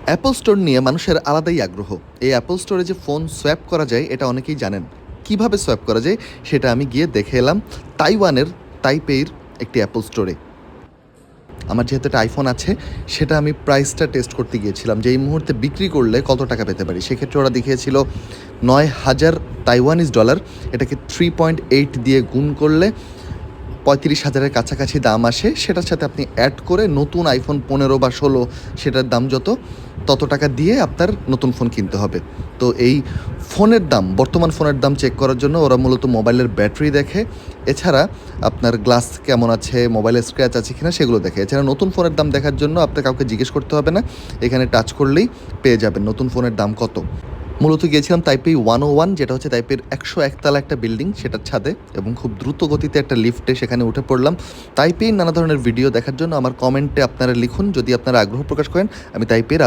Apple store নিয়ে মানুষের আলাদাই আগ্রহ। এই অ্যাপল স্টোরে যে ফোন সোয়াপ করা যায় এটা অনেকেই জানেন। কিভাবে সোয়াপ করা যায় সেটা আমি গিয়ে দেখে এলাম তাইওয়ানের তাইপেইর একটি অ্যাপল স্টোরে। আমার যেহেতু একটা আইফোন আছে সেটা আমি প্রাইসটা টেস্ট করতে গিয়েছিলাম যে এই মুহূর্তে বিক্রি করলে কত টাকা পেতে পারি। সেক্ষেত্রে ওরা দেখিয়েছিল 9,000 তাইওয়ানিজ ডলার, এটাকে 3.8 দিয়ে গুণ করলে 35,000-এর কাছাকাছি দাম আসে। সেটার সাথে আপনি অ্যাড করে নতুন আইফোন 15 বা 16 সেটার দাম তত টাকা দিয়ে আপনার নতুন ফোন কিনতে হবে। তো এই ফোনের দাম, বর্তমান ফোনের দাম চেক করার জন্য ওরা মূলত মোবাইলের ব্যাটারি দেখে, এছাড়া আপনার গ্লাস কেমন আছে, মোবাইলের স্ক্র্যাচ আছে কিনা সেগুলো দেখে। এছাড়া নতুন ফোনের দাম দেখার জন্য আপনার কাউকে জিজ্ঞেস করতে হবে না, এখানে টাচ করলেই পেয়ে যাবেন নতুন ফোনের দাম কত। মূলত গিয়েছিলাম তাইপেই 101, যেটা হচ্ছে তাইপের 101 তলা একটা বিল্ডিং, সেটার ছাদে, এবং খুব দ্রুত গতিতে একটা লিফটে সেখানে উঠে পড়লাম। তাইপেই নানা ধরনের ভিডিও দেখার জন্য আমার কমেন্টে আপনারা লিখুন যদি আপনারা আগ্রহ প্রকাশ করেন, আমি তাইপের আরও